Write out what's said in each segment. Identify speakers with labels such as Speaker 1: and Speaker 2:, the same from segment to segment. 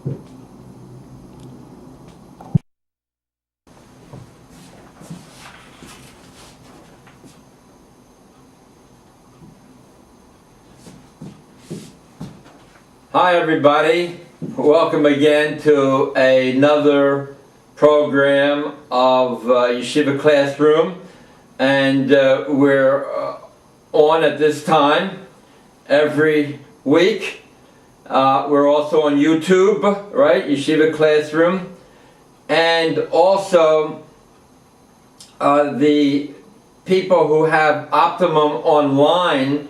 Speaker 1: Hi everybody, welcome again to another program of Yeshiva Classroom, and we're on at this time every week. We're also on YouTube, right, Yeshiva Classroom, and also the people who have Optimum Online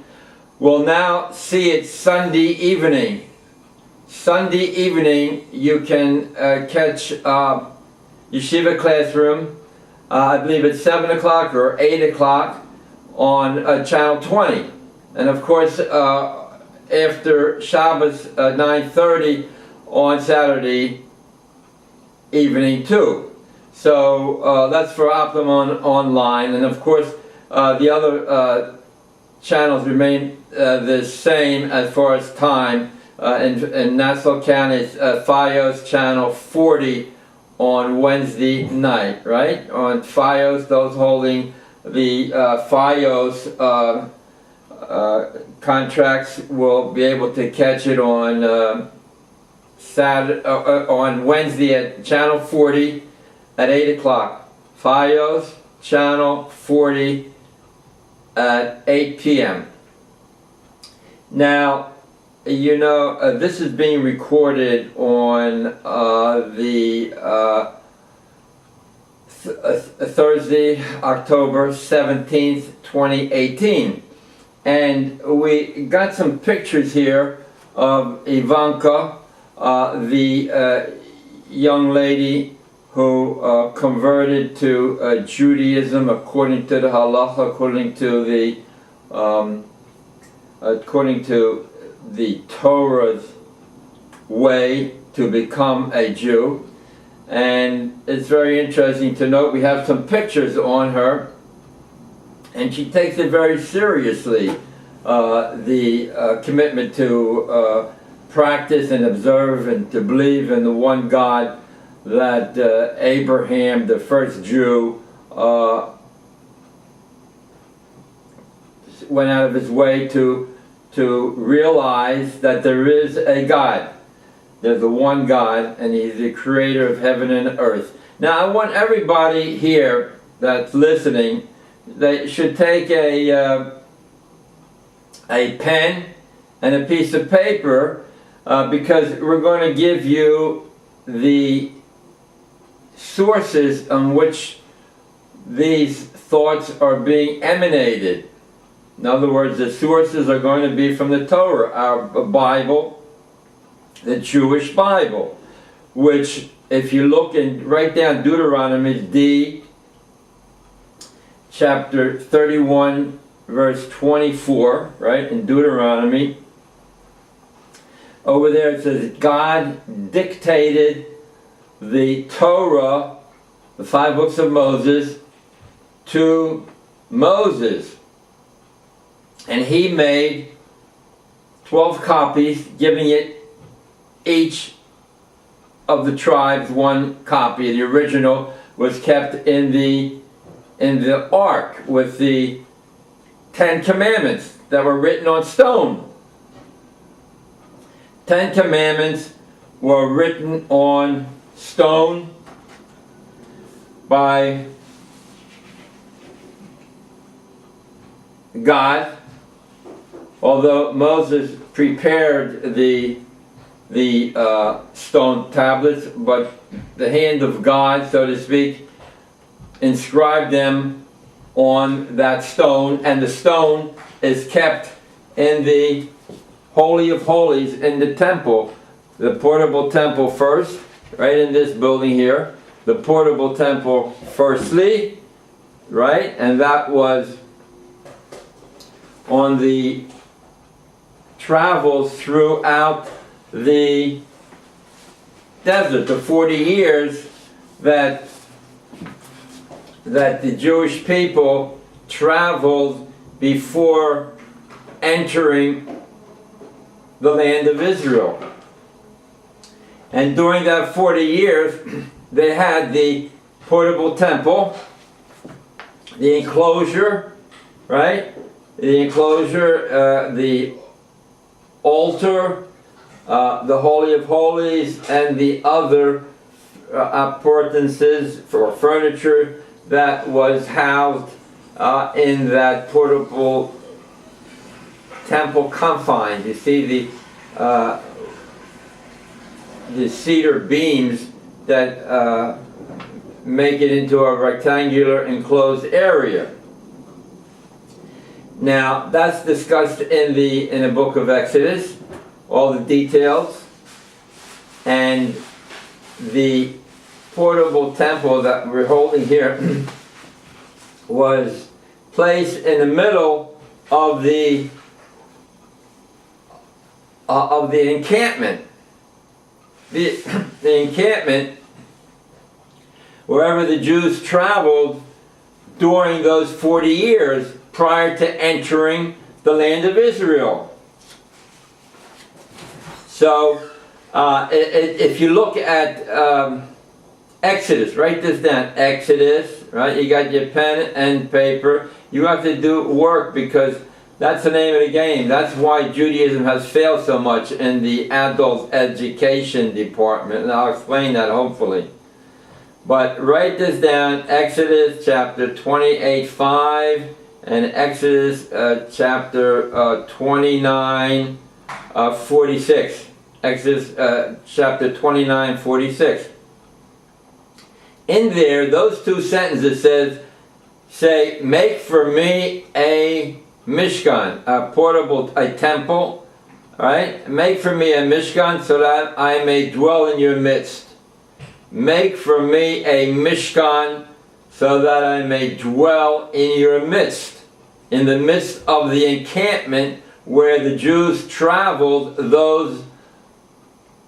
Speaker 1: will now see it Sunday evening. Sunday evening, you can catch Yeshiva Classroom, I believe it's 7 o'clock or 8 o'clock on channel 20. And of course, after Shabbos, 9:30 on Saturday evening too. So that's for Optimum Online. And of course, the other channels remain the same as far as time. In Nassau County, it's FiOS channel 40 on Wednesday night, right? On FiOS, those holding the FiOS contracts will be able to catch it on on Wednesday at channel 40 at 8 o'clock. FiOS channel 40 at 8 p.m. Now, you know, this is being recorded on Thursday, October 17th, 2018. And we got some pictures here of Ivanka, the young lady who converted to Judaism according to the halacha, according to the Torah's way to become a Jew. And it's very interesting to note we have some pictures on her, and she takes it very seriously, the commitment to practice and observe and to believe in the one God that Abraham, the first Jew, went out of his way to realize that there is a God. There's a one God, and He's the creator of heaven and earth. Now I want everybody here that's listening, they should take a pen and a piece of paper, because we're going to give you the sources on which these thoughts are being emanated. In other words, the sources are going to be from the Torah, our Bible, the Jewish Bible, which, if you look and write down Deuteronomy, D, chapter 31, verse 24, right, in Deuteronomy, over there it says, God dictated the Torah, the 5 books of Moses, to Moses. And he made 12 copies, giving it each of the tribes one copy. The original was kept in the ark with the 10 commandments that were written on stone. 10 commandments were written on stone by God. Although Moses prepared the stone tablets, but the hand of God, so to speak, inscribed them on that stone, and the stone is kept in the Holy of Holies in the temple, the portable temple first, right in this building here, the portable temple firstly, right, and that was on the travels throughout the desert, the 40 years that the Jewish people traveled before entering the land of Israel. And during that 40 years, they had the portable temple, the enclosure, right? The enclosure, the altar, the Holy of Holies, and the other appurtenances for furniture that was housed in that portable temple confines. You see the cedar beams that make it into a rectangular enclosed area. Now that's discussed in the book of Exodus, all the details, and the portable temple that we're holding here was placed in the middle of the encampment. The encampment, wherever the Jews traveled during those 40 years prior to entering the land of Israel. So, if you look at Exodus, write this down, Exodus, right? You got your pen and paper. You have to do work because that's the name of the game. That's why Judaism has failed so much in the adult education department, and I'll explain that hopefully. But write this down, Exodus chapter 28:5 and Exodus chapter 29:46. Exodus chapter 29:46. In there, those two sentences say, make for me a Mishkan, a temple, right? Make for me a Mishkan so that I may dwell in your midst. Make for me a Mishkan so that I may dwell in your midst. In the midst of the encampment where the Jews traveled those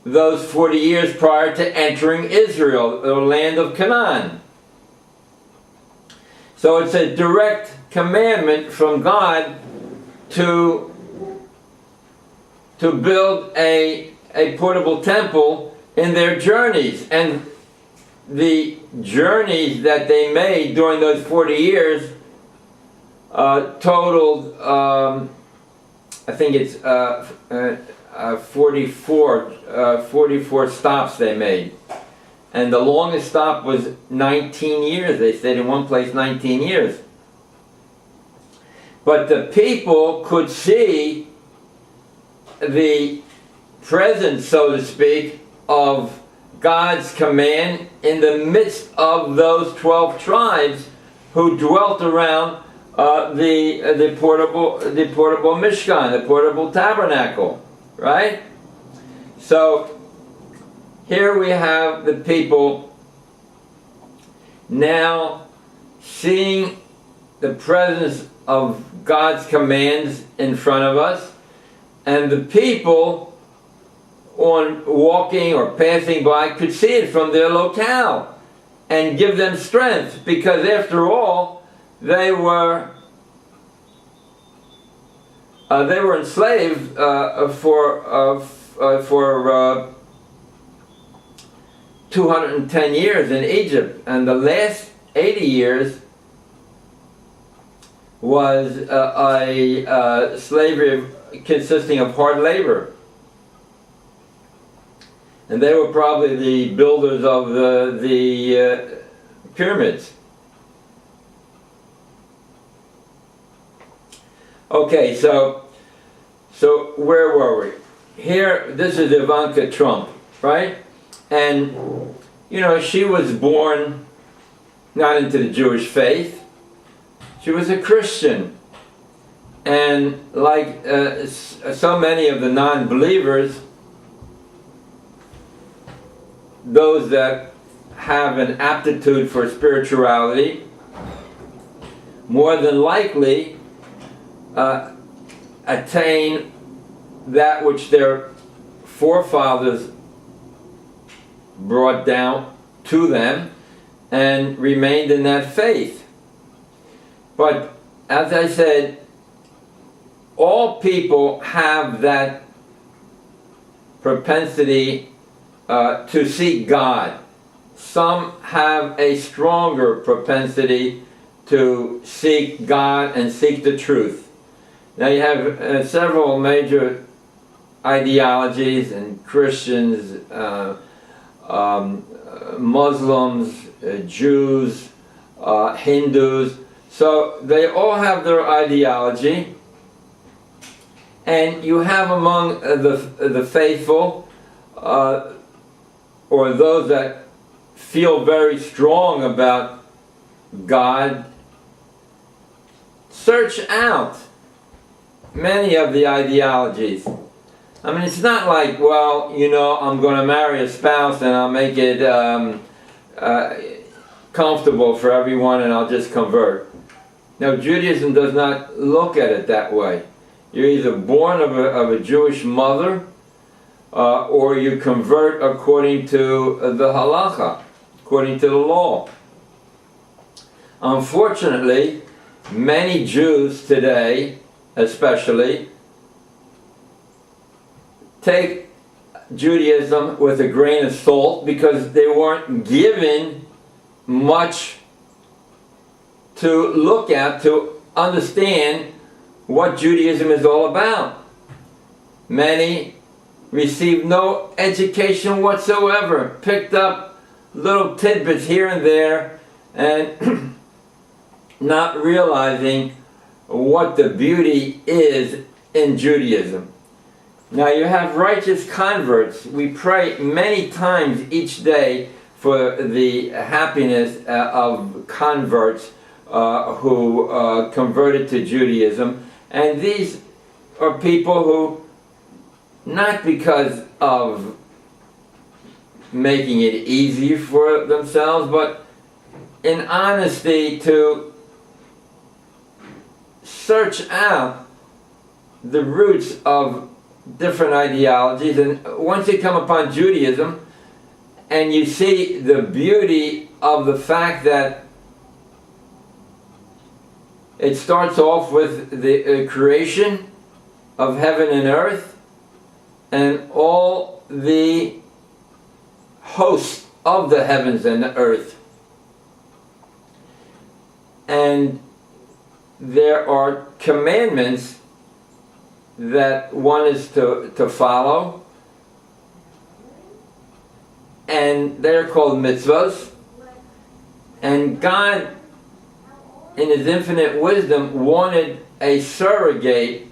Speaker 1: 40 years prior to entering Israel, the land of Canaan. So it's a direct commandment from God to build a portable temple in their journeys. And the journeys that they made during those 40 years totaled, I think it's 44 stops they made. And the longest stop was 19 years. They stayed in one place 19 years. But the people could see the presence, so to speak, of God's command in the midst of those 12 tribes who dwelt around the portable Mishkan, the portable tabernacle, right? So here we have the people now seeing the presence of God's commands in front of us, and the people on walking or passing by could see it from their locale and give them strength, because after all they were enslaved for 210 years in Egypt, and the last 80 years was a slavery consisting of hard labor. And they were probably the builders of the pyramids. Okay, so where were we? Here, this is Ivanka Trump, right? And, you know, she was born not into the Jewish faith. She was a Christian. And like so many of the non-believers, those that have an aptitude for spirituality more than likely attain that which their forefathers brought down to them and remained in that faith. But as I said, all people have that propensity to seek God. Some have a stronger propensity to seek God and seek the truth. Now you have several major ideologies, and Christians, Muslims, Jews, Hindus. So they all have their ideology, and you have among the faithful, or those that feel very strong about God, search out many of the ideologies. I mean, it's not like, well, you know, I'm going to marry a spouse and I'll make it comfortable for everyone and I'll just convert. No, Judaism does not look at it that way. You're either born of a Jewish mother or you convert according to the halacha, according to the law. Unfortunately, many Jews today, especially, take Judaism with a grain of salt because they weren't given much to look at to understand what Judaism is all about. Many received no education whatsoever, picked up little tidbits here and there, and not realizing what the beauty is in Judaism. Now you have righteous converts. We pray many times each day for the happiness of converts who converted to Judaism. And these are people who, not because of making it easy for themselves, but in honesty to search out the roots of different ideologies. And once you come upon Judaism and you see the beauty of the fact that it starts off with the creation of heaven and earth and all the hosts of the heavens and the earth, and there are commandments that one is to follow, and they're called mitzvahs. And God, in His infinite wisdom, wanted a surrogate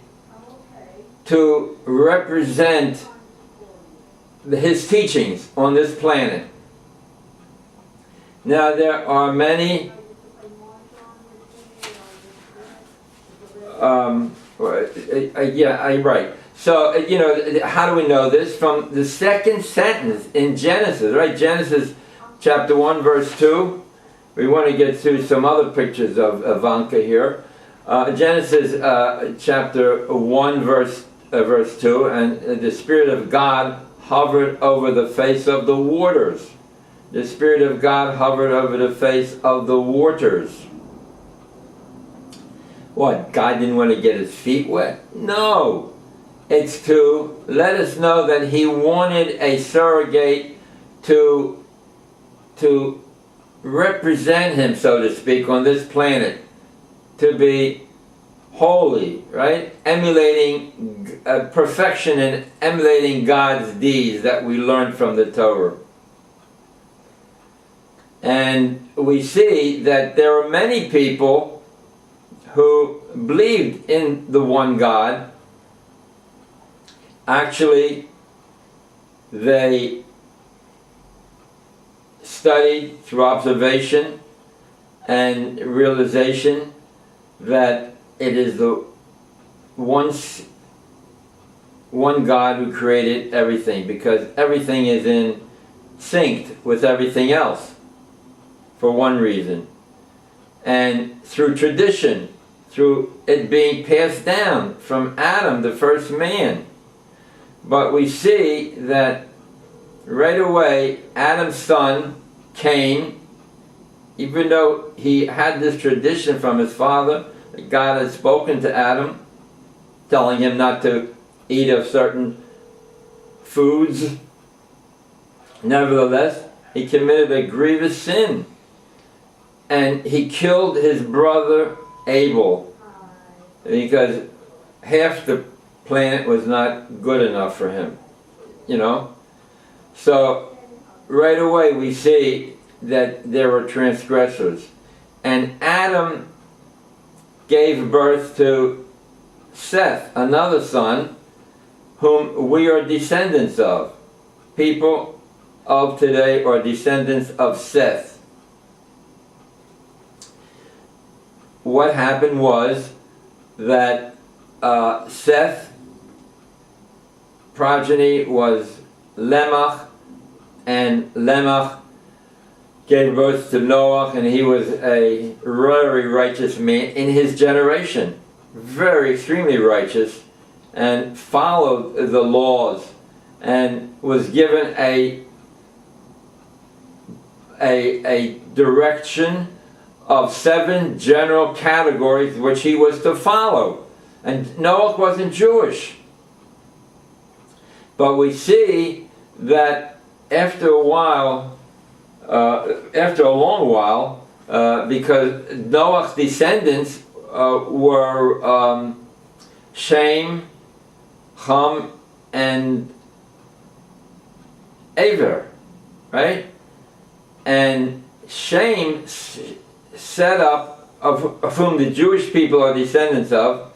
Speaker 1: to represent His teachings on this planet. Now there are many right. So, you know, how do we know this? From the second sentence in Genesis, right? Genesis chapter 1 verse 2. We want to get to some other pictures of Ivanka here. Genesis chapter 1 verse 2, and the Spirit of God hovered over the face of the waters. The Spirit of God hovered over the face of the waters. What, God didn't want to get His feet wet? No. It's to let us know that He wanted a surrogate to represent Him, so to speak, on this planet. To be holy, right? Emulating perfection and emulating God's deeds that we learned from the Torah. And we see that there are many people who believed in the one God. Actually, they studied through observation and realization that it is the one God who created everything, because everything is in sync with everything else for one reason. And through tradition, through it being passed down from Adam, the first man. But we see that right away, Adam's son, Cain, even though he had this tradition from his father, that God had spoken to Adam, telling him not to eat of certain foods, Nevertheless, he committed a grievous sin, and he killed his brother Abel, because half the planet was not good enough for him, you know. So right away we see that there were transgressors, and Adam gave birth to Seth, another son, whom we are descendants of. People of today are descendants of Seth. What happened was that Seth progeny was Lemach, and Lemach gave birth to Noah, and he was a very righteous man in his generation, very extremely righteous, and followed the laws, and was given a direction of 7 general categories which he was to follow. And Noah wasn't Jewish. But we see that after a while, after a long while, because Noah's descendants were Shem, Ham, and Aver, right? And Shem set up, of whom the Jewish people are descendants of.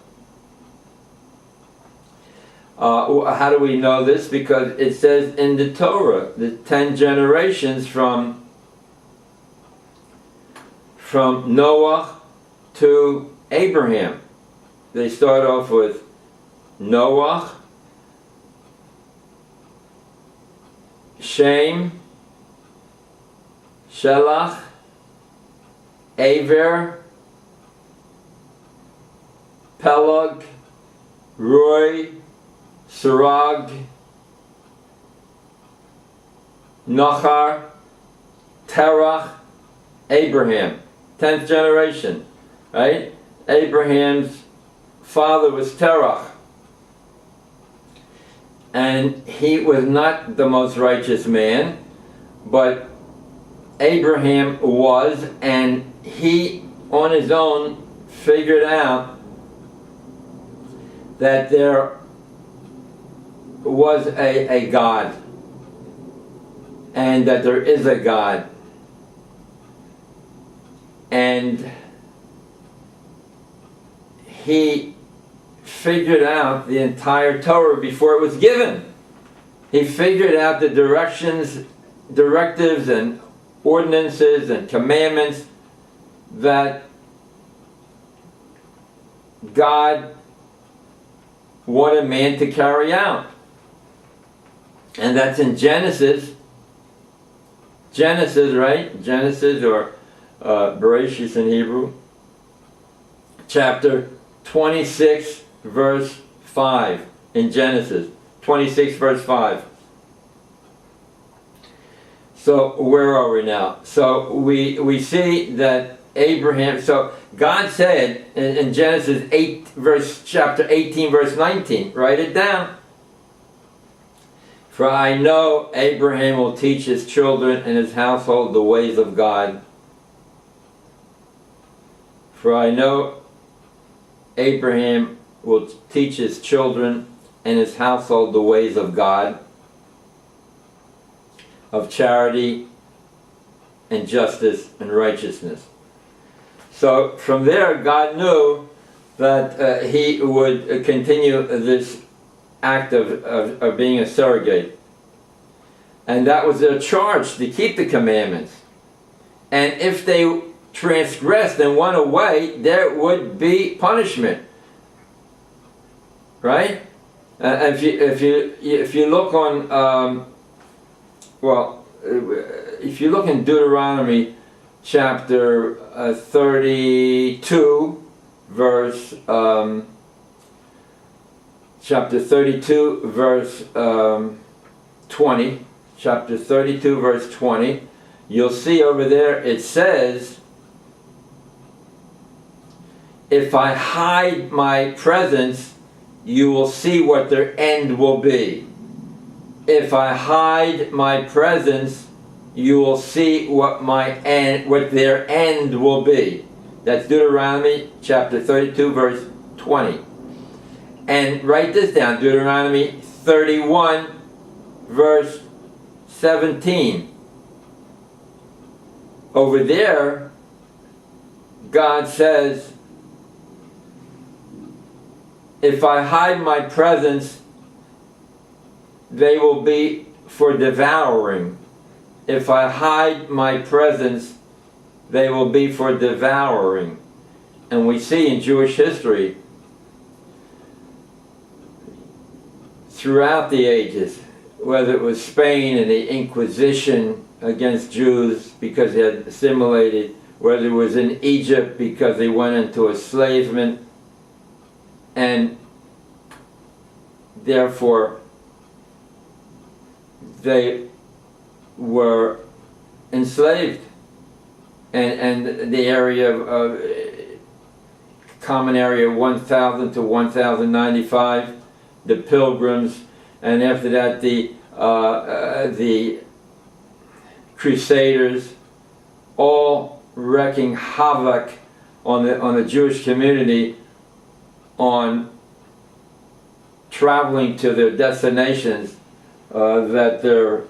Speaker 1: How do we know this? Because it says in the Torah, the 10 generations from Noah to Abraham. They start off with Noah, Shem, Shelach, Aver, Peleg, Roy, Serag, Nachar, Terach, Abraham. 10th generation, right? Abraham's father was Terach. And he was not the most righteous man, but Abraham was, and he on his own figured out that there was a God, and that there is a God, and he figured out the entire Torah before it was given. He figured out the directions, directives, and ordinances and commandments that God wanted man to carry out. And that's in Genesis, right? Genesis, or Bereshit in Hebrew, chapter 26, verse 5, in Genesis, 26, verse 5. So where are we now? So we see that Abraham, so God said in Genesis 8, chapter 18, verse 19, write it down. For I know Abraham will teach his children and his household the ways of God. For I know Abraham will teach his children and his household the ways of God, of charity and justice and righteousness. So from there, God knew that he would continue this act of being a surrogate. And that was their charge, to keep the commandments. And if they transgressed and went away, there would be punishment. Right? If you look on, if you look in Deuteronomy chapter 32, verse chapter 32, verse 20, chapter 32, verse 20, you'll see over there it says, if I hide my presence, you will see what their end will be. if I hide my presence, you will see what their end will be. That's Deuteronomy chapter 32, verse 20. And write this down, Deuteronomy 31, verse 17. Over there, God says, if I hide my presence, they will be for devouring. If I hide my presence, they will be for devouring. And we see in Jewish history, throughout the ages, whether it was Spain and the Inquisition against Jews because they had assimilated, whether it was in Egypt because they went into enslavement, and therefore they were enslaved, and the area of common area 1000 to 1095, the Pilgrims, and after that the Crusaders, all wreaking havoc on the Jewish community, on traveling to their destinations that their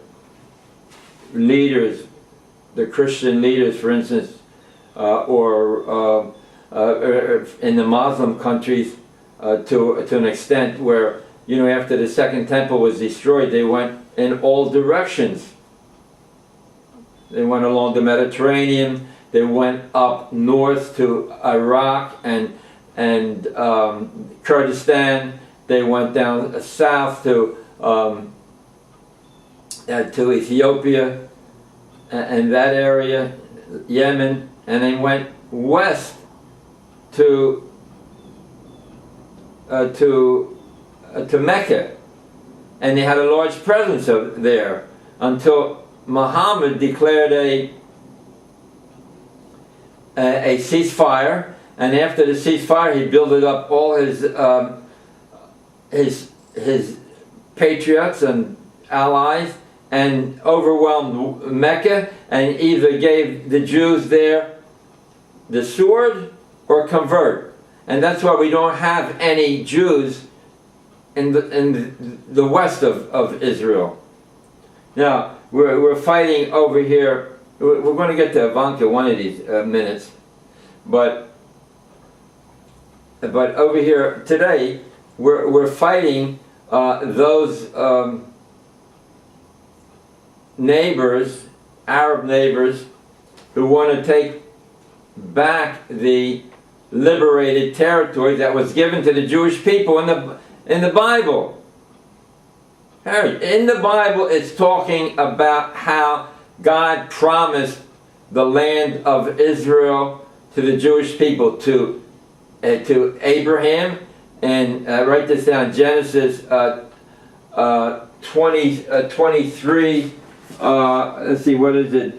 Speaker 1: leaders, the Christian leaders, for instance, or in the Muslim countries, to an extent where, you know, after the Second Temple was destroyed, they went in all directions. They went along the Mediterranean. They went up north to Iraq and Kurdistan. They went down south to Ethiopia and that area, Yemen, and they went west to Mecca, and they had a large presence there until Muhammad declared a ceasefire, and after the ceasefire, he built up all his patriots and allies, and overwhelmed Mecca, and either gave the Jews there the sword or convert. And that's why we don't have any Jews in the west of Israel. Now, we're fighting over here. We're going to get to Ivanka one of these minutes, but over here today, we're fighting those neighbors, Arab neighbors, who want to take back the liberated territory that was given to the Jewish people in the Bible. In the Bible, it's talking about how God promised the land of Israel to the Jewish people, to Abraham, and write this down, Genesis 23, let's see, what is it,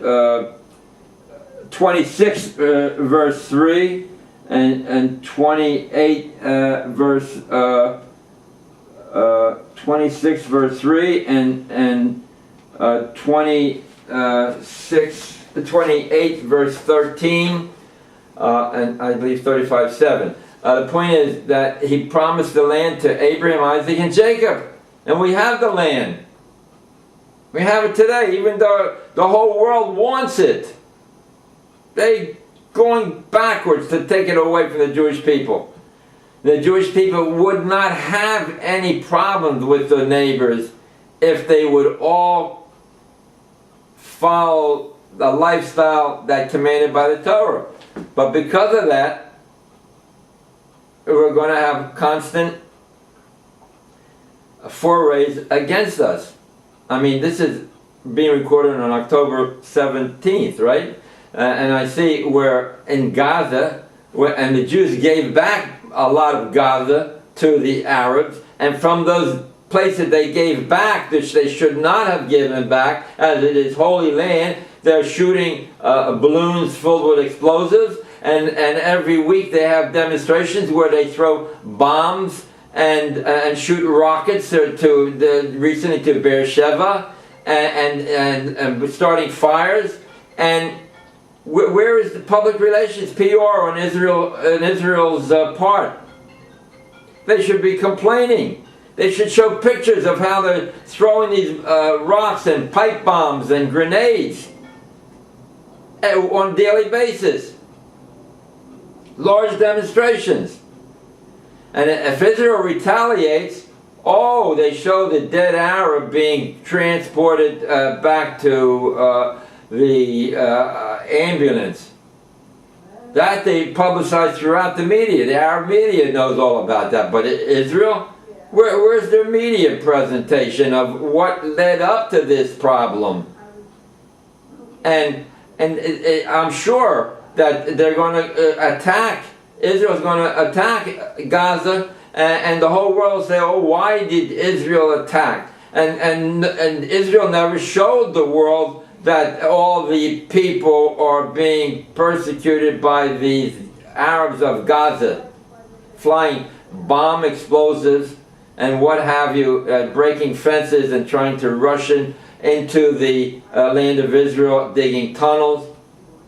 Speaker 1: 26 verse 3, and 28 verse 26 verse 3, and 28 verse 13, and I believe 35:7. The point is that he promised the land to Abraham, Isaac, and Jacob, and we have the land. We have it today, even though the whole world wants it. They're going backwards to take it away from the Jewish people. The Jewish people would not have any problems with the neighbors if they would all follow the lifestyle that's commanded by the Torah. But because of that, we're going to have constant forays against us. I mean, this is being recorded on October 17th, right? And I see where in Gaza, and the Jews gave back a lot of Gaza to the Arabs, and from those places they gave back, which they should not have given back, as it is holy land, they're shooting balloons filled with explosives, and every week they have demonstrations where they throw bombs and shoot rockets recently to Beersheba and starting fires. And where is the public relations, PR, on Israel's part? They should be complaining. They should show pictures of how they're throwing these rocks and pipe bombs and grenades on a daily basis. Large demonstrations. And if Israel retaliates, they show the dead Arab being transported back to the ambulance. That they publicize throughout the media. The Arab media knows all about that. But Israel, where's their media presentation of what led up to this problem? And I'm sure that they're going to attack, Israel's going to attack Gaza, and the whole world will say, oh, why did Israel attack? And Israel never showed the world that all the people are being persecuted by these Arabs of Gaza, flying bomb explosives and what have you, breaking fences and trying to rush into the land of Israel, digging tunnels.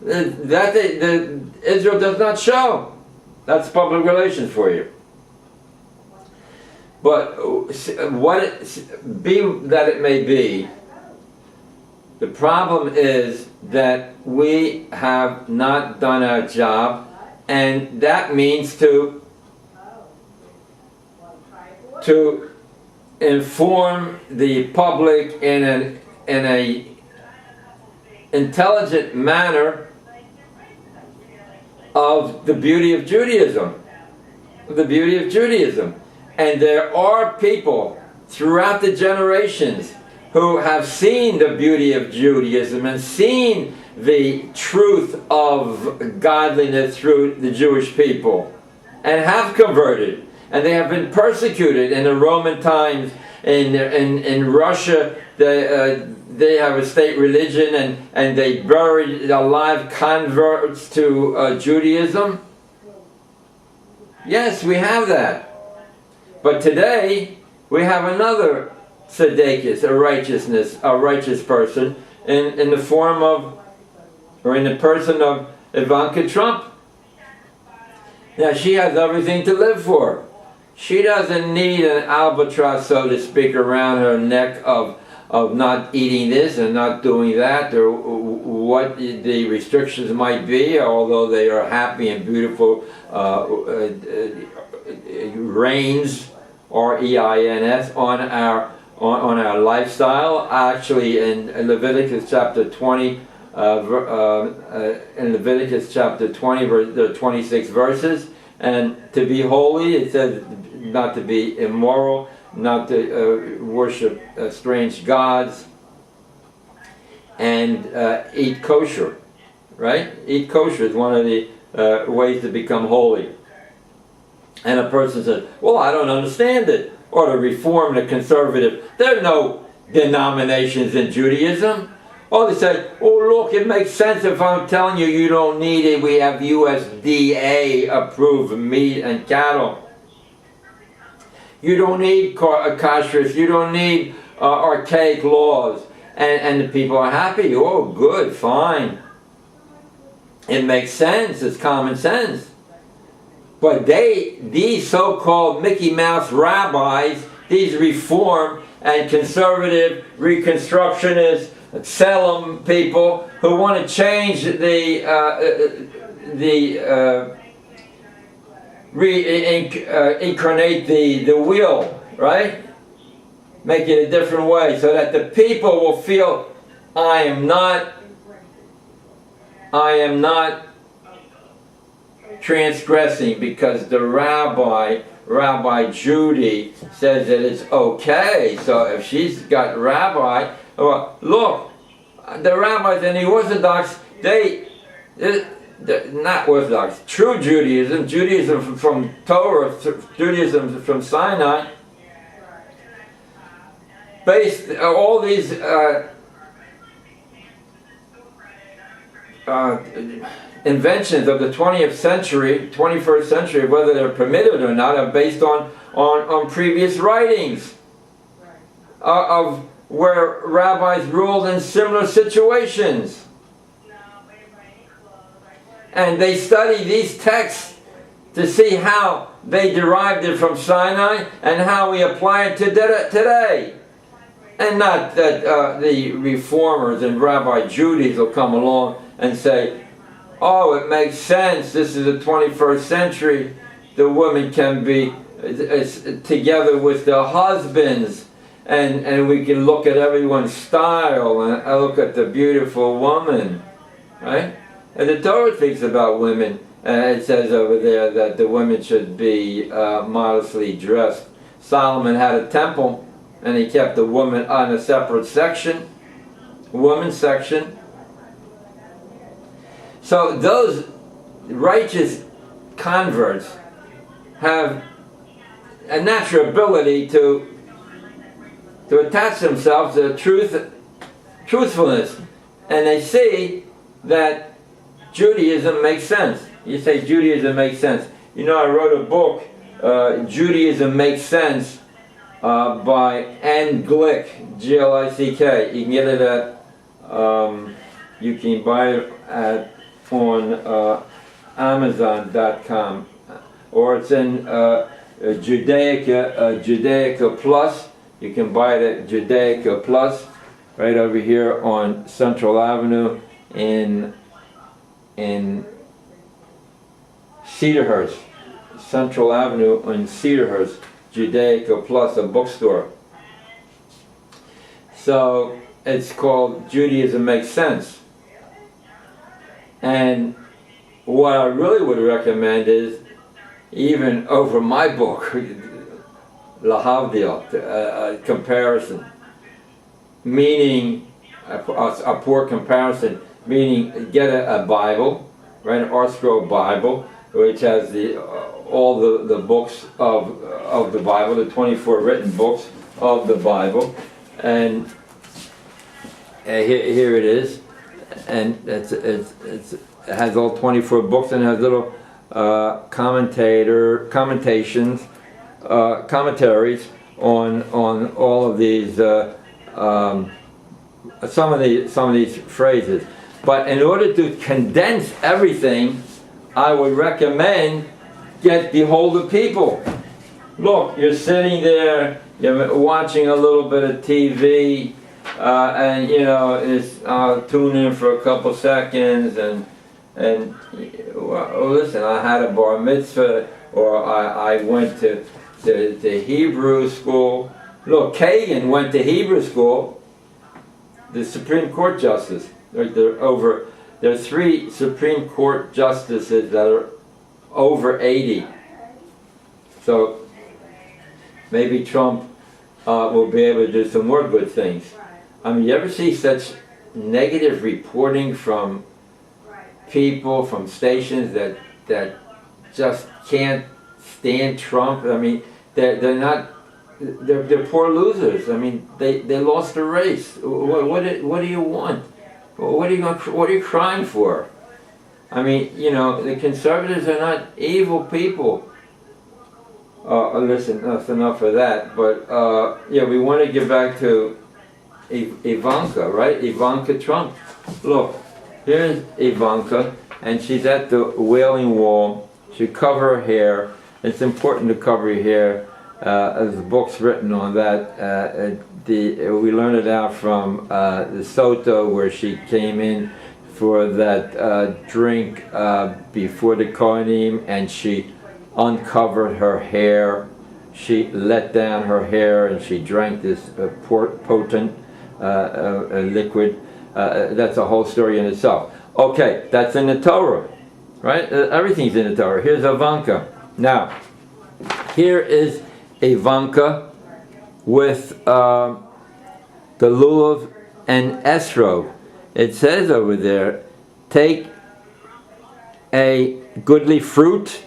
Speaker 1: That Israel does not show. That's public relations for you. But be that it may be, the problem is that we have not done our job, and that means to inform the public in a intelligent manner of the beauty of Judaism. The beauty of Judaism. And there are people throughout the generations who have seen the beauty of Judaism and seen the truth of godliness through the Jewish people and have converted. And they have been persecuted in the Roman times. In Russia, they have a state religion, and they buried alive converts to Judaism. Yes, we have that. But today, we have another tzedekis, a righteous person, in the form of, or in the person of Ivanka Trump. Now, she has everything to live for. She doesn't need an albatross, so to speak, around her neck of not eating this and not doing that, or what the restrictions might be, although they are happy and beautiful reigns, R-E-I-N-S, on our lifestyle. Actually, in Leviticus chapter 20, in Leviticus chapter 20, there are 26 verses, and to be holy, it says not to be immoral, not to worship strange gods, and eat kosher, right? Eat kosher is one of the ways to become holy. And a person says, well, I don't understand it. Or the Reform, the Conservative. There are no denominations in Judaism. Or they say, oh, look, it makes sense if I'm telling you you don't need it. We have USDA-approved meat and cattle. You don't need kashrus. You don't need archaic laws. And the people are happy. Oh, good, fine. It makes sense. It's common sense. But these so-called Mickey Mouse rabbis, these Reform and Conservative Reconstructionist Salem people who want to change reincarnate the wheel, right? Make it a different way so that the people will feel, I am not transgressing, because the Rabbi Judy, says that it's okay. So if she's got rabbi, well, look, the rabbis and the Orthodox, not Orthodox, true Judaism from Torah, Judaism from Sinai, based all these inventions of the 20th century, 21st century, whether they're permitted or not, are based on on previous writings of where rabbis ruled in similar situations. And they study these texts to see how they derived it from Sinai and how we apply it to today. And not that the reformers and Rabbi Judy's will come along and say, oh, it makes sense, this is the 21st century, the women can be together with their husbands, and we can look at everyone's style and look at the beautiful woman, right? And the Torah speaks about women, and it says over there that the women should be modestly dressed. Solomon had a temple, and he kept the woman on a separate section, women's section. So those righteous converts have a natural ability to attach themselves to truthfulness, and they see that Judaism makes sense. You say Judaism makes sense. You know, I wrote a book, Judaism Makes Sense, by Ann Glick, G-L-I-C-K. You can get it at, you can buy it on Amazon.com, or it's in Judaica Plus. You can buy it at Judaica Plus, right over here on Central Avenue in Cedarhurst. Central Avenue in Cedarhurst, Judaica Plus, a bookstore. So it's called Judaism Makes Sense. And what I really would recommend is, even over my book, Lahavdil, a comparison, meaning a poor comparison, meaning get a Bible, right, an R-Scroll Bible, which has all the books of the Bible, the 24 written books of the Bible, and here it is, and it has all 24 books, and has little commentaries on all of these some of these phrases. But in order to condense everything, I would recommend get hold of people. Look, you're sitting there, you're watching a little bit of TV, and you know, it's tune in for a couple seconds, and well, listen, I had a bar mitzvah, or I went to Hebrew school. Look, Kagan went to Hebrew school, the Supreme Court justice. There are 3 Supreme Court justices that are over 80. So maybe Trump will be able to do some more good things. I mean, you ever see such negative reporting from people, from stations that just can't stand Trump? I mean, they're poor losers. I mean, they lost the race. What do you want? What are you crying for? I mean, you know, the conservatives are not evil people. Listen, that's enough of that. But yeah, we want to get back to Ivanka, right? Ivanka Trump. Look, here's Ivanka, and she's at the Wailing Wall. She cover her hair. It's important to cover your hair. There's books written on that. We learned it out from the Soto, where she came in for that drink before the Kohanim, and she uncovered her hair. She let down her hair, and she drank this potent liquid. That's a whole story in itself. Okay, that's in the Torah, right? Everything's in the Torah. Here's Ivanka. Now, here is Ivanka with the lulav and esrog. It says over there, take a goodly fruit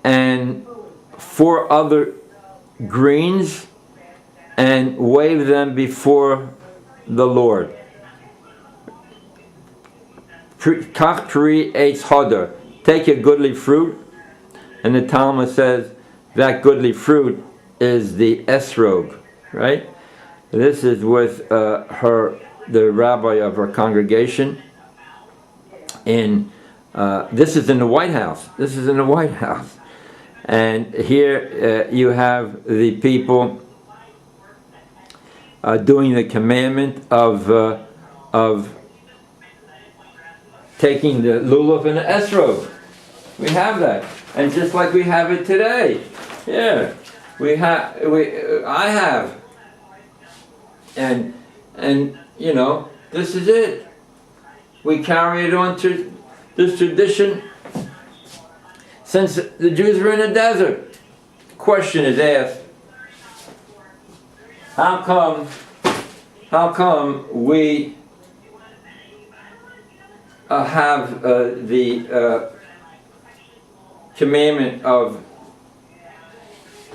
Speaker 1: and 4 other greens and wave them before the Lord. Kach pri eitz hadar. Take a goodly fruit, and the Talmud says that goodly fruit is the esrog, right? This is with the rabbi of her congregation. This is in the White House. This is in the White House. And here you have the people doing the commandment of taking the lulav and the esrog. We have that, and just like we have it today, yeah, I have, and you know, this is it. We carry it on to this tradition since the Jews were in the desert. Question is asked: how come we have the commandment of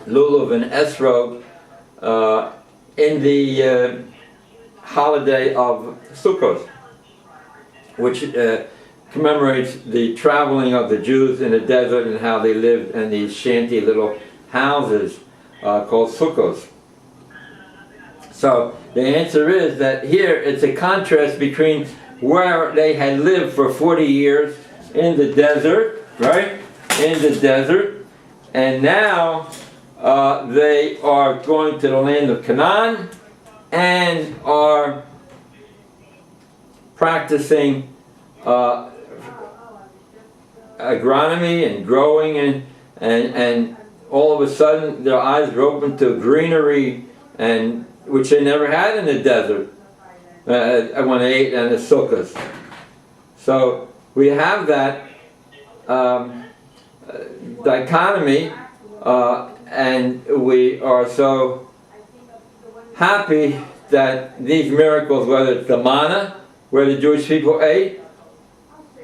Speaker 1: lulav and esrog in the holiday of Sukkot, which commemorates the traveling of the Jews in the desert and how they lived in these shanty little houses called sukkos. So the answer is that here it's a contrast between where they had lived for 40 years in the desert, right? In the desert, and now they are going to the land of Canaan and are practicing agronomy and growing, and all of a sudden their eyes are open to greenery, and which they never had in the desert when they ate in the sukkahs. So we have that dichotomy, and we are so happy that these miracles, whether it's the manna, where the Jewish people ate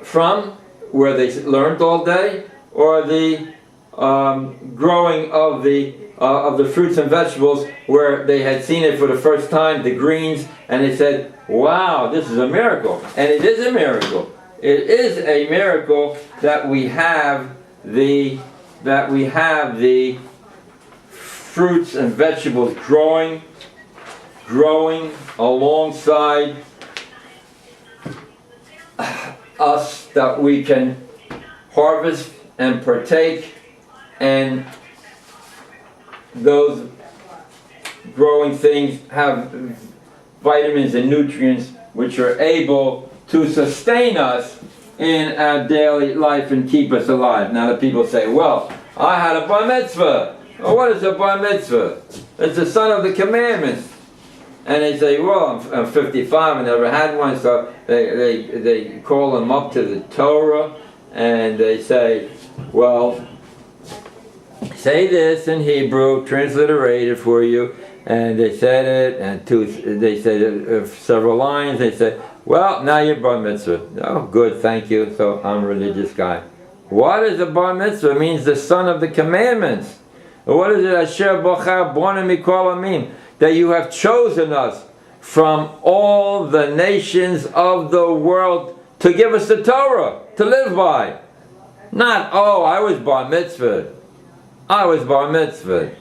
Speaker 1: from, where they learned all day, or the growing of the fruits and vegetables, where they had seen it for the first time, the greens, and they said, wow, this is a miracle. And it is a miracle. It is a miracle that we have the fruits and vegetables growing alongside us, that we can harvest and partake, and those growing things have vitamins and nutrients which are able to sustain us in our daily life and keep us alive. Now the people say, well, I had a bar mitzvah. Well, what is a bar mitzvah? It's the son of the commandments. And they say, well, I'm 55, I never had one, so they call them up to the Torah, and they say, well, say this in Hebrew, transliterate it for you. And they said it, and they said several lines. They said, well, now you're bar mitzvah. Oh, good, thank you. So I'm a religious guy. What is a bar mitzvah? It means the son of the commandments. What is it? Asher bochar bonim mikol amim. That you have chosen us from all the nations of the world to give us the Torah to live by. Not, oh, I was bar mitzvah. I was bar mitzvah.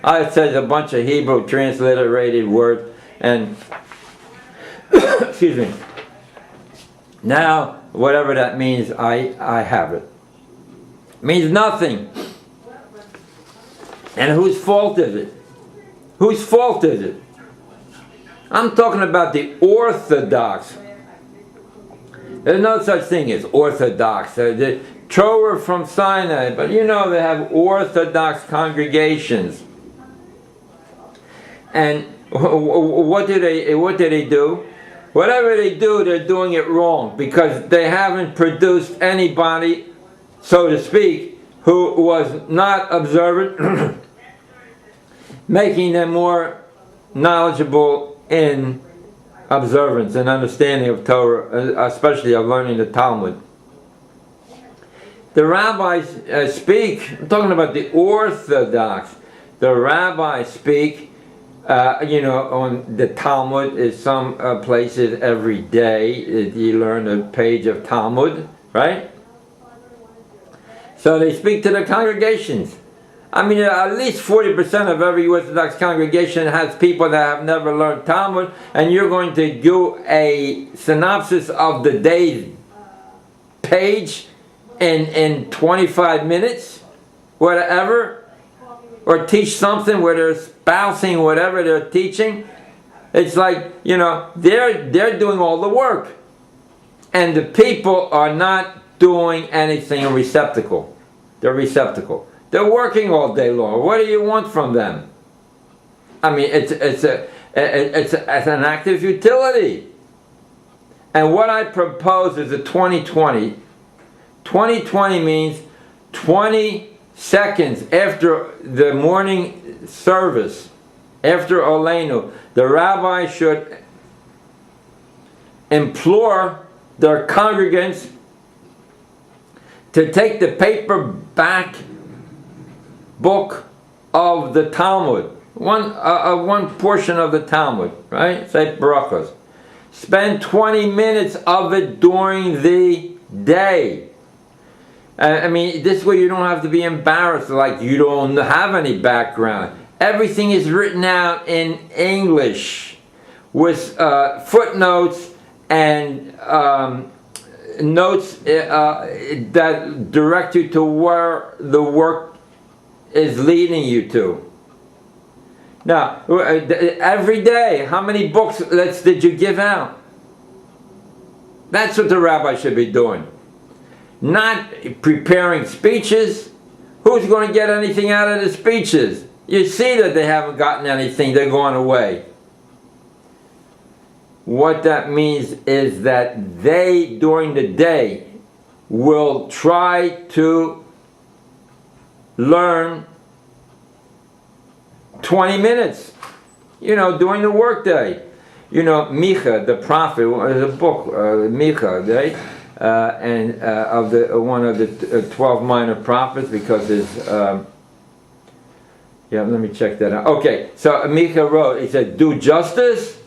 Speaker 1: I said a bunch of Hebrew transliterated words, and excuse me. Now, whatever that means, I have it. It means nothing. And whose fault is it? Whose fault is it? I'm talking about the Orthodox. There's no such thing as Orthodox. The Torah from Sinai, but you know they have Orthodox congregations. And what do they do? Whatever they do, they're doing it wrong, because they haven't produced anybody, so to speak, who was not observant, making them more knowledgeable in observance and understanding of Torah, especially of learning the Talmud. The rabbis speak, I'm talking about the Orthodox, the rabbis speak, on the Talmud is some places every day you learn a page of Talmud, right? So they speak to the congregations. I mean, at least 40% of every Orthodox congregation has people that have never learned Talmud, and you're going to do a synopsis of the day's page in 25 minutes, whatever, or teach something where they're espousing whatever they're teaching. It's like, you know, they're doing all the work, and the people are not doing anything in receptacle. They're receptacle. They're working all day long. What do you want from them? I mean, it's an act of utility. And what I propose is a 2020. 2020 means 20 seconds after the morning service, after Olenu, the rabbi should implore their congregants to take the paperback book of the Talmud, one portion of the Talmud, right? Say brachos. Spend 20 minutes of it during the day. I mean, this way you don't have to be embarrassed like you don't have any background. Everything is written out in English with footnotes and notes that direct you to where the work is leading you to. Now, every day, how many books did you give out? That's what the rabbi should be doing. Not preparing speeches. Who's going to get anything out of the speeches? You see that they haven't gotten anything, they're going away. What that means is that they, during the day, will try to learn 20 minutes, you know, during the workday. You know, Micha, the prophet, there's a book, Micha, right? And of the one of the 12 minor prophets, because there's, yeah, let me check that out. Okay, so Micha wrote, he said, do justice,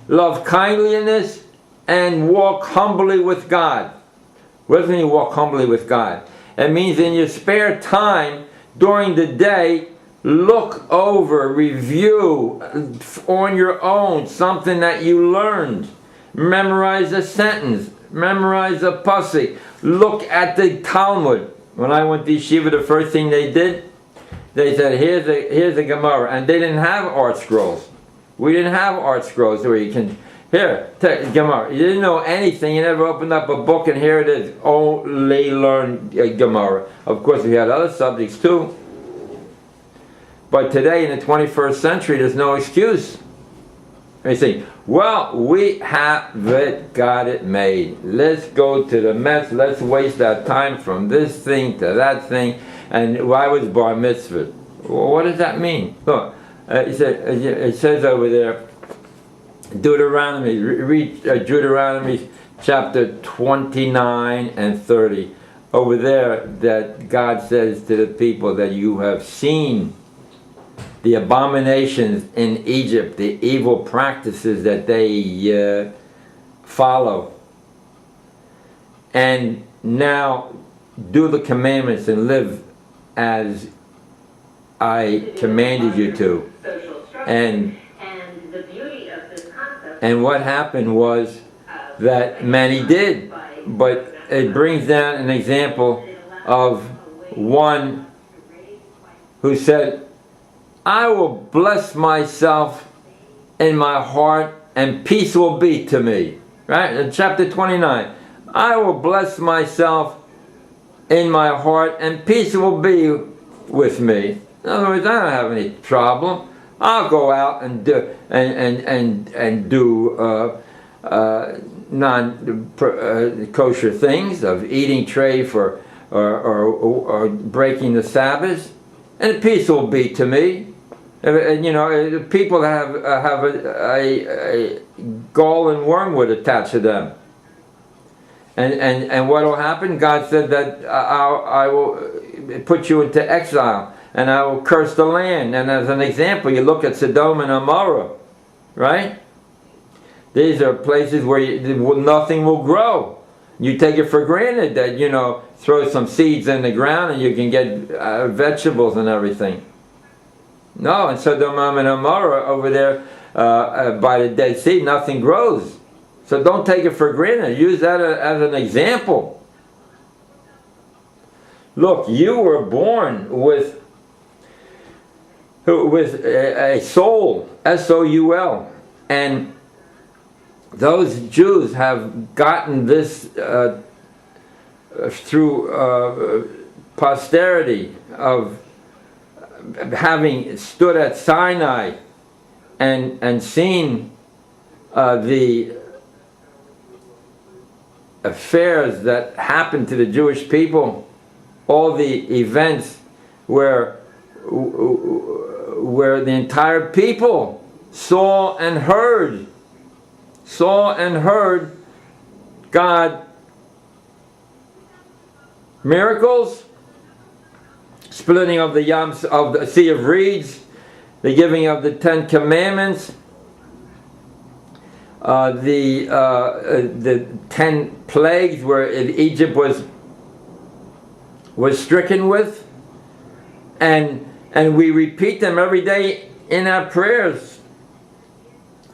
Speaker 1: love kindliness, and walk humbly with God. What does it mean, walk humbly with God? It means in your spare time, during the day, look over, review on your own something that you learned. Memorize a sentence, memorize a pasuk, look at the Talmud. When I went to Yeshiva, the first thing they did, they said, here's a Gemara. And they didn't have art scrolls. We didn't have art scrolls where you can, here, take Gemara. You didn't know anything, you never opened up a book, and here it is, only learn Gemara. Of course, we had other subjects too. But today, in the 21st century, there's no excuse. And you say, well, we haven't got it made. Let's go to the mess. Let's waste our time from this thing to that thing. And why was bar mitzvah? Well, what does that mean? Look, it says over there, Deuteronomy, read Deuteronomy chapter 29 and 30. Over there, that God says to the people that you have seen the abominations in Egypt, the evil practices that they follow. And now do the commandments and live as I commanded you to. And what happened was that many did. But it brings down an example of one who said, I will bless myself in my heart and peace will be to me. Right? In chapter 29. I will bless myself in my heart and peace will be with me. In other words, I don't have any problem. I'll go out and do non-kosher things of eating treif or breaking the Sabbath, and peace will be to me. And, you know, people have a gall and wormwood attached to them. And what will happen? God said that I will put you into exile and I will curse the land. And as an example, you look at Sodom and Gomorrah, right? These are places where nothing will grow. You take it for granted that, you know, throw some seeds in the ground and you can get vegetables and everything. No, in Sodom and Gomorrah over there by the Dead Sea, nothing grows. So don't take it for granted. Use that as an example. Look, you were born with a soul, S-O-U-L, and those Jews have gotten this through posterity of having stood at Sinai and seen the affairs that happened to the Jewish people, all the events where the entire people saw and heard God, miracles, splitting of the Sea of Reeds, the giving of the 10 Commandments, the 10 plagues where Egypt was stricken with, and we repeat them every day in our prayers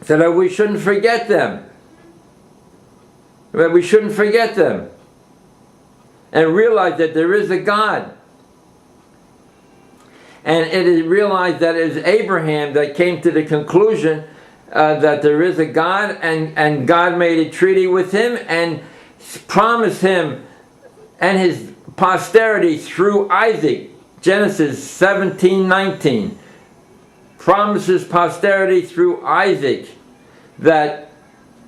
Speaker 1: so that we shouldn't forget them. That we shouldn't forget them and realize that there is a God. And it is realized that it is Abraham that came to the conclusion that there is a God, and God made a treaty with him and promised him and his posterity through Isaac. Genesis 17:19 promises posterity through Isaac that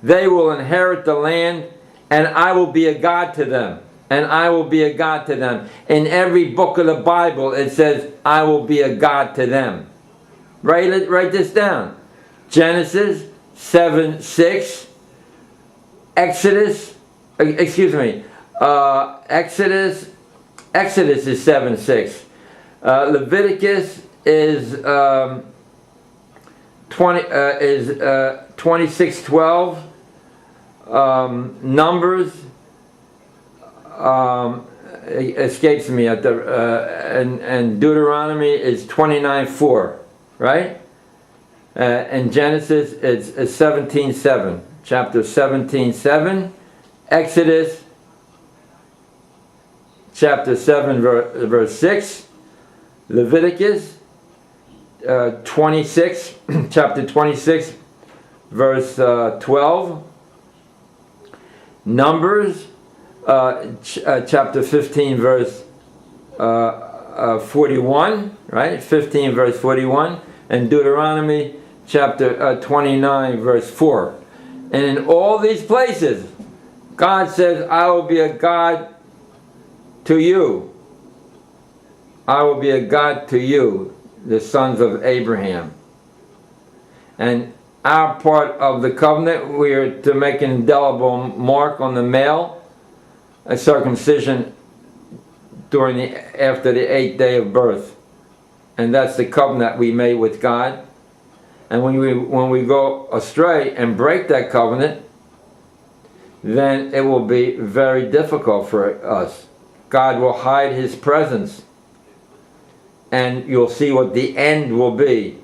Speaker 1: they will inherit the land, and I will be a God to them. And I will be a God to them. In every book of the Bible it says, I will be a God to them. Write this down. Genesis 7:6, Exodus is 7:6. Leviticus is 26:12. Numbers escapes me at the and Deuteronomy is 29:4, right? And Genesis it's 17:7, chapter 17:7. Exodus chapter 7 verse 6. Leviticus 26 chapter 26 verse 12. Numbers chapter 15 verse 41, right? 15 verse 41, and Deuteronomy chapter 29 verse 4. And in all these places God says, I will be a God to you. I will be a God to you, the sons of Abraham. And our part of the covenant, we are to make an indelible mark on the male, a circumcision after the 8th day of birth. And that's the covenant we made with God. And when we go astray and break that covenant, then it will be very difficult for us. God will hide his presence, and you'll see what the end will be.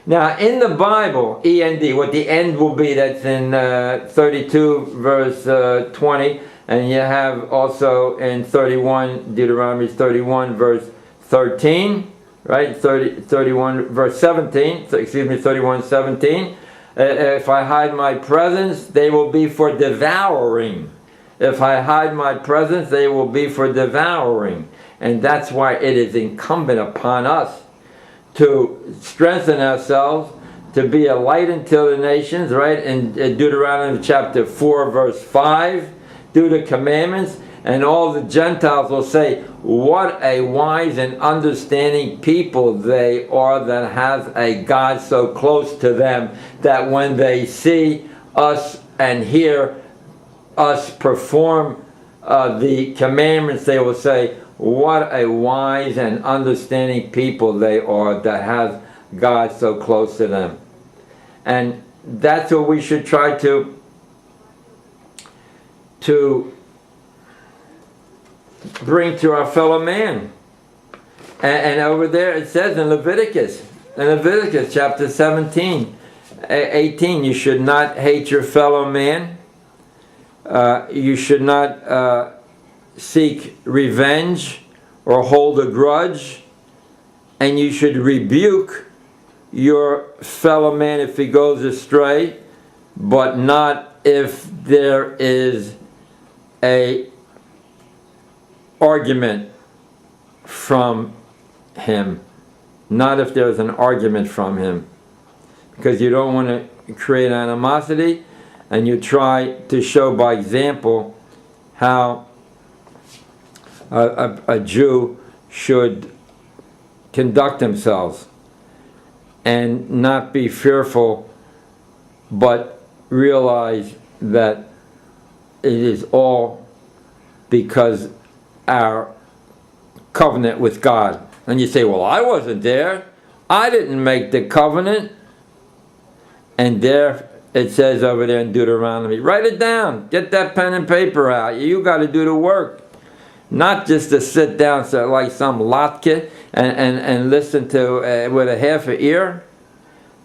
Speaker 1: Now in the Bible, END, what the end will be, that's in 32 verse 20, and you have also in 31, Deuteronomy 31 verse 13, right? 31 verse 17, 31:17. If I hide my presence, they will be for devouring. If I hide my presence, they will be for devouring. And that's why it is incumbent upon us to strengthen ourselves, to be a light unto the nations, right? In Deuteronomy chapter 4 verse 5, do the commandments, and all the Gentiles will say, what a wise and understanding people they are that have a God so close to them that when they see us and hear us perform the commandments, they will say, what a wise and understanding people they are that have God so close to them. And that's what we should try to bring to our fellow man. And over there it says in Leviticus chapter 17, 18, you should not hate your fellow man. You should not seek revenge or hold a grudge. And you should rebuke your fellow man if he goes astray, but not if there is a argument from him. Not if there's an argument from him. Because you don't want to create animosity, and you try to show by example how a Jew should conduct themselves and not be fearful, but realize that it is all because our covenant with God. And you say, well, I wasn't there. I didn't make the covenant. And there it says over there in Deuteronomy, write it down. Get that pen and paper out. You got to do the work. Not just to sit down like some latke and listen to with a half an ear.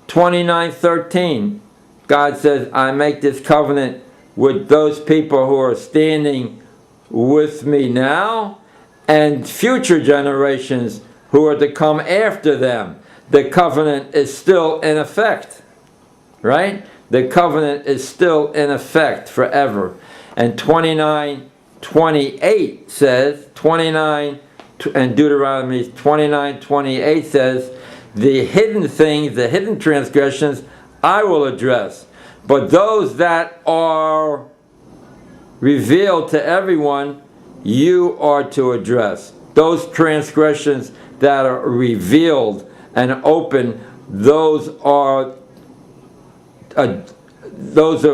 Speaker 1: 29:13, God says, I make this covenant with those people who are standing with me now and future generations who are to come after them. The covenant is still in effect, right? The covenant is still in effect forever. And 29:28 says, 29 and Deuteronomy 29:28 says, the hidden things, the hidden transgressions, I will address. But those that are revealed to everyone, you are to address. Those transgressions that are revealed and open, those are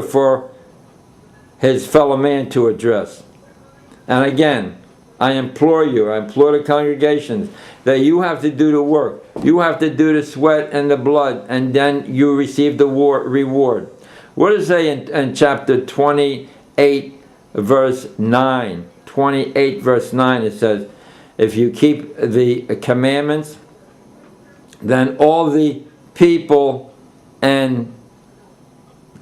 Speaker 1: for his fellow man to address. And again, I implore you, I implore the congregations, that you have to do the work. You have to do the sweat and the blood, and then you receive the reward. What does it say in chapter 28, verse 9? 28, verse 9, it says, if you keep the commandments, then all the people and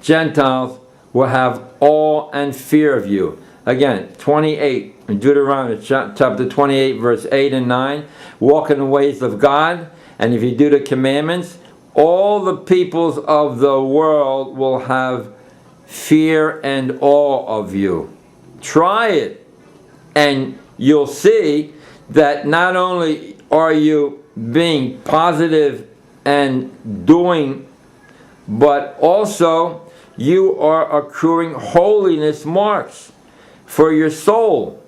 Speaker 1: Gentiles will have awe and fear of you. Again, 28, in Deuteronomy chapter 28, verse 8 and 9, walk in the ways of God, and if you do the commandments, all the peoples of the world will have fear and awe of you. Try it, and you'll see that not only are you being positive and doing, but also you are accruing holiness marks for your soul.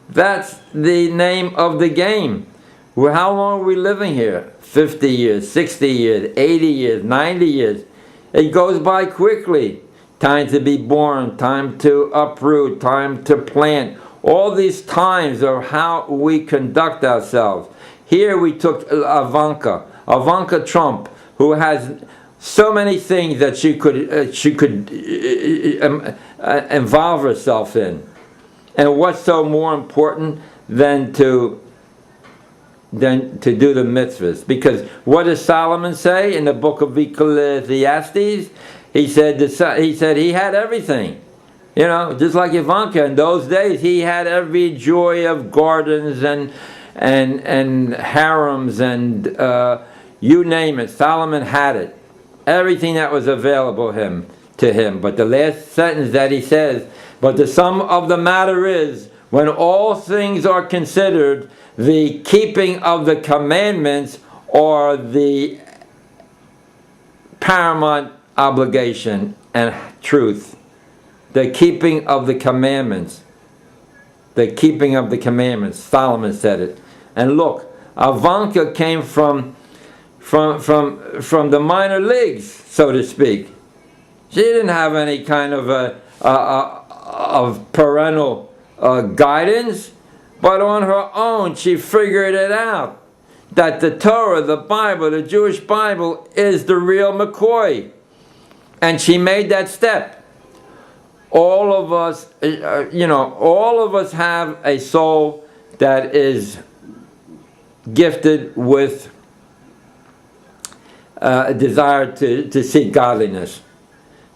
Speaker 1: That's the name of the game. Well, how long are we living here? 50 years, 60 years, 80 years, 90 years. It goes by quickly. Time to be born, time to uproot, time to plant. All these times are how we conduct ourselves. Here we took Ivanka Trump, who has so many things that she could involve herself in. And what's so more important than to do the mitzvahs? Because what does Solomon say in the book of Ecclesiastes? He said he had everything. You know, just like Ivanka in those days, he had every joy of gardens and harems and you name it. Solomon had it. Everything that was available to him. But the last sentence that he says, but the sum of the matter is, when all things are considered, the keeping of the commandments are the paramount obligation and truth. The keeping of the commandments. The keeping of the commandments. Solomon said it. And look, Ivanka came from the minor leagues, so to speak. She didn't have any kind of parental guidance, but on her own she figured it out that the Torah, the Bible, the Jewish Bible is the real McCoy, and she made that step. All of us, all of us have a soul that is gifted with a desire to seek godliness.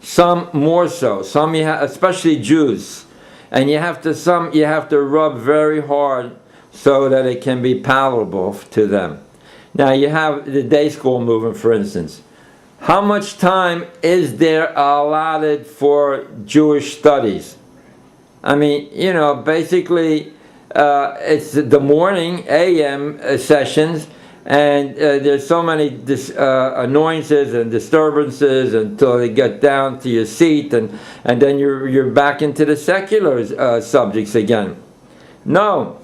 Speaker 1: Some more so. Some especially Jews. And you have to rub very hard so that it can be palatable to them. Now you have the day school movement, for instance. How much time is there allotted for Jewish studies? I mean, basically it's the morning AM sessions, and there's so many annoyances and disturbances until they get down to your seat, and then you're back into the secular subjects again. No,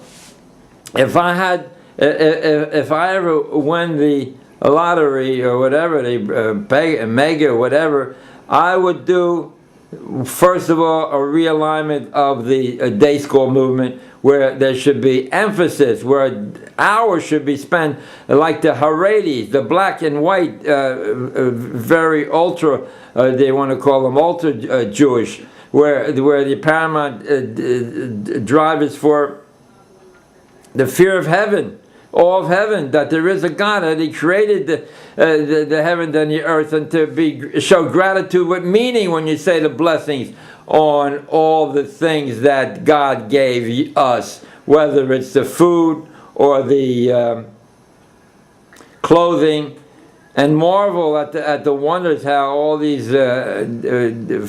Speaker 1: if I ever win the lottery or whatever, the mega or whatever, I would do, first of all, a realignment of the day school movement, where there should be emphasis, where hours should be spent, like the Haredis, the black and white, very ultra, they want to call them ultra Jewish, where the paramount drive is for the fear of heaven, awe of heaven, that there is a God, that He created the heavens and the earth, and to show gratitude with meaning when you say the blessings on all the things that God gave us, whether it's the food or the clothing, and marvel at the wonders how all these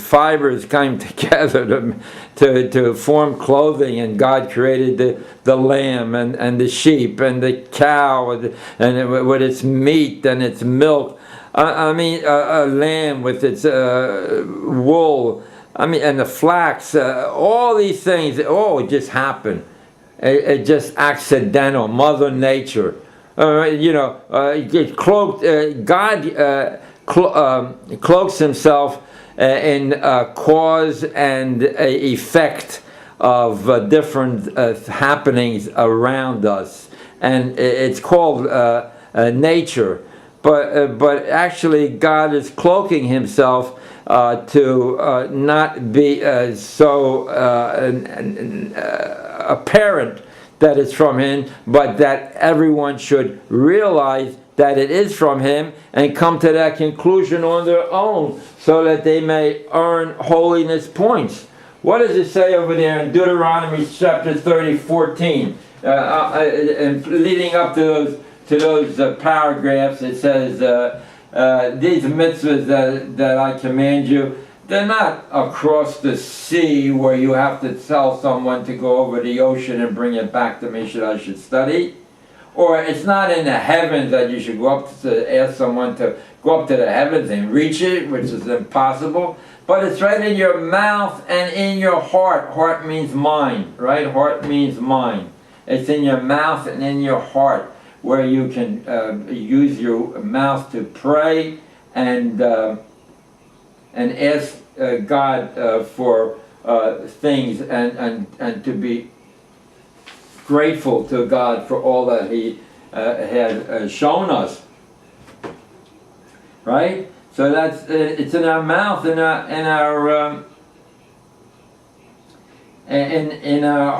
Speaker 1: fibers came together to form clothing, and God created the lamb and the sheep and the cow and with its meat and its milk. I mean, a lamb with its wool. I mean, and the flax, all these things, it just happened. It just accidental, Mother Nature. God cloaks Himself in cause and effect of different happenings around us. And it's called nature. But actually, God is cloaking Himself to not be so apparent that it's from Him, but that everyone should realize that it is from Him and come to that conclusion on their own, so that they may earn holiness points. What does it say over there in Deuteronomy chapter 30:14? And leading up to those paragraphs, it says, these mitzvahs that I command you, they're not across the sea where you have to tell someone to go over the ocean and bring it back to me I should study. Or it's not in the heavens that you should go up to ask someone to go up to the heavens and reach it, which is impossible. But it's right in your mouth and in your heart. Heart means mind, right? Heart means mind. It's in your mouth and in your heart, where you can use your mouth to pray and ask God for things, and to be grateful to God for all that He had shown us. Right? So that's it's in our mouth, in our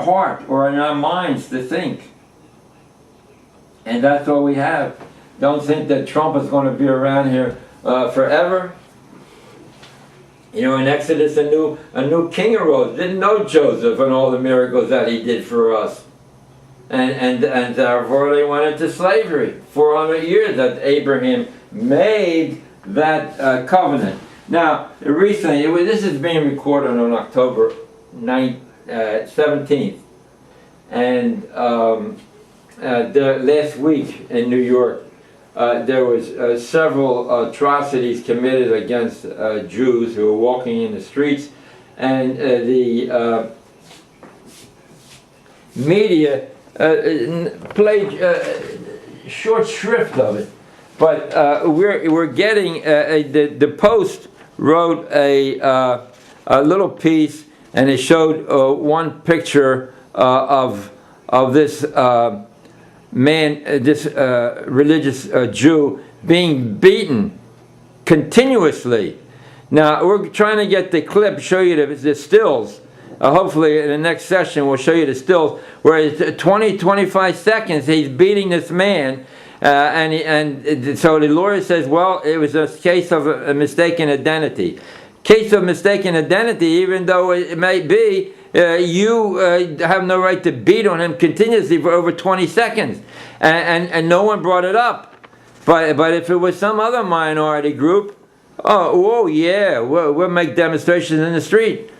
Speaker 1: heart, or in our minds to think. And that's all we have. Don't think that Trump is going to be around here forever. In Exodus, a new king arose. Didn't know Joseph and all the miracles that he did for us. And therefore they went into slavery. 400 years that Abraham made that covenant. Now, recently, this is being recorded on October 17th. And last week in New York, there was several atrocities committed against Jews who were walking in the streets, and the media played short shrift of it. But we're getting the Post wrote a little piece, and it showed one picture of this man, this religious Jew, being beaten continuously. Now we're trying to get the clip, show you the stills, hopefully in the next session we'll show you the stills where it's 25 seconds he's beating this man, and so the lawyer says, well, it was a case of a mistaken identity. Case of mistaken identity, even though it may be, you have no right to beat on him continuously for over 20 seconds, and no one brought it up. But if it was some other minority group, oh yeah, we'll make demonstrations in the street.